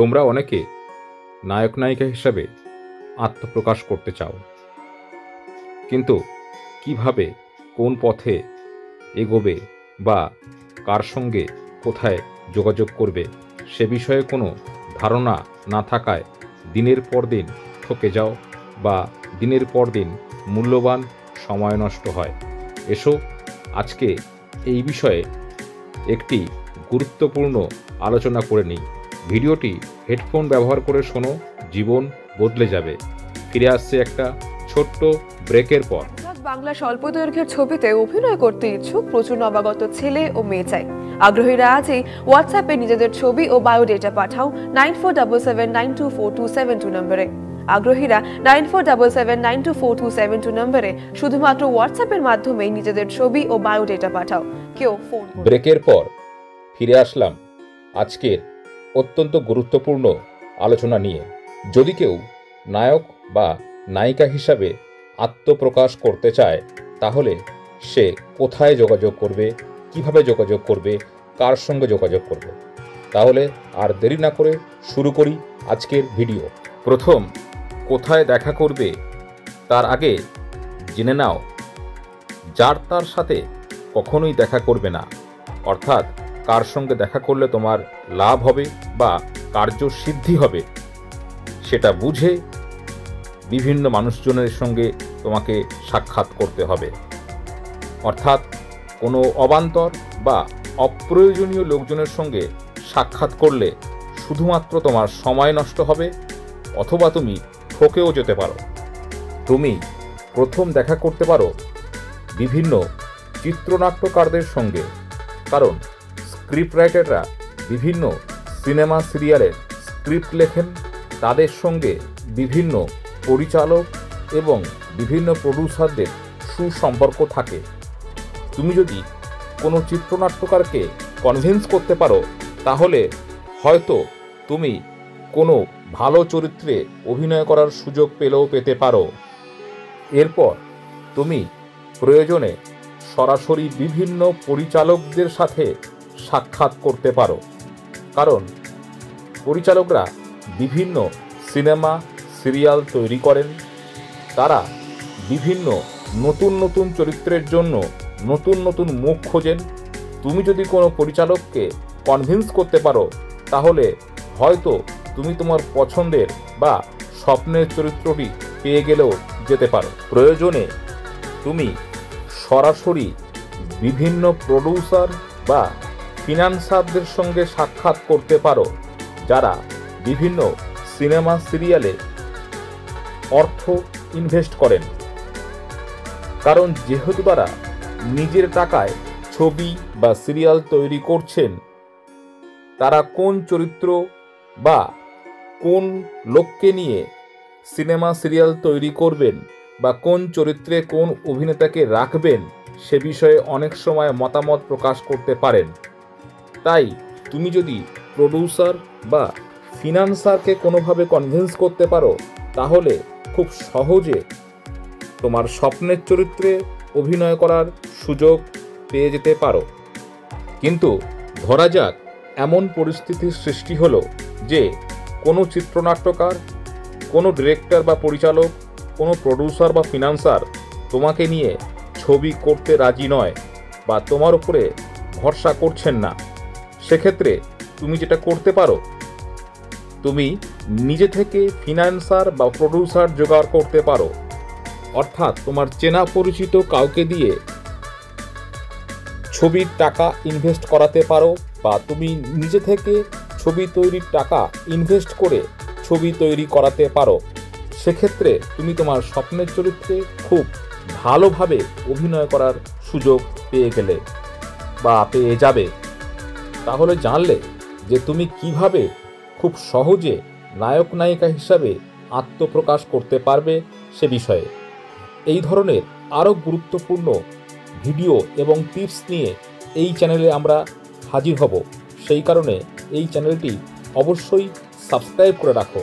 তোমরা অনেকে নায়ক নায়িকা হিসাবে আত্মপ্রকাশ করতে চাও, কিন্তু কিভাবে, কোন পথে এগোবে বা কার সঙ্গে কোথায় যোগাযোগ করবে সে বিষয়ে কোনো ধারণা না থাকায় দিনের পর দিন ঠকে যাও বা দিনের পর দিন মূল্যবান সময় নষ্ট হয়। এসো আজকে এই বিষয়ে একটি গুরুত্বপূর্ণ আলোচনা করে নিই। ভিডিওটি হেডফোন ব্যবহার করে শোনো, জীবন বদলে যাবে। ফিরে আসছে একটা ছোট্ট ব্রেকের পর। বাংলা স্বল্প দৈর্ঘ্যের ছবিতে অভিনয় করতে ইচ্ছুক প্রচুর নবাগত ছেলে ও মেয়ে চাই। আগ্রহীরা আজই হোয়াটসঅ্যাপে নিজেদের ছবি ও বায়োডেটা পাঠাও 9477924272 নম্বরে। আগ্রহীরা 9477924272 নম্বরে শুধুমাত্র হোয়াটসঅ্যাপের মাধ্যমেই নিজেদের ছবি ও বায়োডেটা পাঠাও, কেউ ফোন। ব্রেকের পর ফিরে আসলাম আজকের অত্যন্ত গুরুত্বপূর্ণ আলোচনা নিয়ে। যদি কেউ নায়ক বা নায়িকা হিসাবে আত্মপ্রকাশ করতে চায় তাহলে সে কোথায় যোগাযোগ করবে, কিভাবে যোগাযোগ করবে, কার সঙ্গে যোগাযোগ করবে? তাহলে আর দেরি না করে শুরু করি আজকের ভিডিও। প্রথম, কোথায় দেখা করবে তার আগে জেনে নাও যার তার সাথে কখনোই দেখা করবে না, অর্থাৎ কার সঙ্গে দেখা করলে তোমার লাভ হবে বা কার্যসিদ্ধি হবে সেটা বুঝে বিভিন্ন মানুষজনের সঙ্গে তোমাকে সাক্ষাৎ করতে হবে। অর্থাৎ কোনো অবান্তর বা অপ্রয়োজনীয় লোকজনের সঙ্গে সাক্ষাৎ করলে শুধুমাত্র তোমার সময় নষ্ট হবে অথবা তুমি ঠকেও যেতে পারো। তুমি প্রথম দেখা করতে পারো বিভিন্ন চিত্রনাট্যকারদের সঙ্গে, কারণ স্ক্রিপ্ট রাইটাররা বিভিন্ন সিনেমা সিরিয়ালের স্ক্রিপ্ট লেখেন, তাদের সঙ্গে বিভিন্ন পরিচালক এবং বিভিন্ন প্রডিউসারদের সুসম্পর্ক থাকে। তুমি যদি কোনো চিত্রনাট্যকারকে কনভিন্স করতে পারো তাহলে হয়তো তুমি কোনো ভালো চরিত্রে অভিনয় করার সুযোগ পেতে পারো। এরপর তুমি প্রয়োজনে সরাসরি বিভিন্ন পরিচালকদের সাথে সাক্ষাৎ করতে পারো, কারণ পরিচালকরা বিভিন্ন সিনেমা সিরিয়াল তৈরি করেন, তারা বিভিন্ন নতুন নতুন চরিত্রের জন্য নতুন নতুন মুখ খোঁজেন। তুমি যদি কোনো পরিচালককে কনভিন্স করতে পারো তাহলে হয়তো তুমি তোমার পছন্দের বা স্বপ্নের চরিত্রটি পেয়ে গেলেও যেতে পারো। প্রয়োজনে তুমি সরাসরি বিভিন্ন প্রডিউসার বা ফিনান্সারদের সঙ্গে সাক্ষাৎ করতে পারো যারা বিভিন্ন সিনেমা সিরিয়ালে অর্থ ইনভেস্ট করেন, কারণ যেহেতু তারা নিজের টাকায় ছবি বা সিরিয়াল তৈরি করছেন, তারা কোন চরিত্র বা কোন লোককে নিয়ে সিনেমা সিরিয়াল তৈরি করবেন বা কোন চরিত্রে কোন অভিনেতাকে রাখবেন সে বিষয়ে অনেক সময় মতামত প্রকাশ করতে পারেন। তাই তুমি যদি প্রডিউসার বা ফিনান্সারকে কোনোভাবে কনভিন্স করতে পারো তাহলে খুব সহজে তোমার স্বপ্নের চরিত্রে অভিনয় করার সুযোগ পেয়ে যেতে পারো। কিন্তু ধরা যাক এমন পরিস্থিতির সৃষ্টি হলো যে কোনো চিত্রনাট্যকার, কোনো ডিরেক্টর বা পরিচালক, কোনো প্রডিউসার বা ফিনান্সার তোমাকে নিয়ে ছবি করতে রাজি নয় বা তোমার উপরে ভরসা করছেন না। সেক্ষেত্রে তুমি যেটা করতে পারো, তুমি নিজে থেকে ফিনান্সার বা প্রডিউসার জোগাড় করতে পারো, অর্থাৎ তোমার চেনা পরিচিত কাউকে দিয়ে ছবির টাকা ইনভেস্ট করাতে পারো বা তুমি নিজে থেকে ছবি তৈরির টাকা ইনভেস্ট করে ছবি তৈরি করাতে পারো। সেক্ষেত্রে তুমি তোমার স্বপ্নের চরিত্রে খুব ভালোভাবে অভিনয় করার সুযোগ পেয়ে গেলে বা পেয়ে যাবে। তাহলে জানলে যে তুমি কিভাবে খুব সহজে নায়ক নায়িকা হিসাবে আত্মপ্রকাশ করতে পারবে সে বিষয়ে। এই ধরনের আরও গুরুত্বপূর্ণ ভিডিও এবং টিপস নিয়ে এই চ্যানেলে আমরা হাজির হব। সেই কারণে এই চ্যানেলটি অবশ্যই সাবস্ক্রাইব করে রাখো।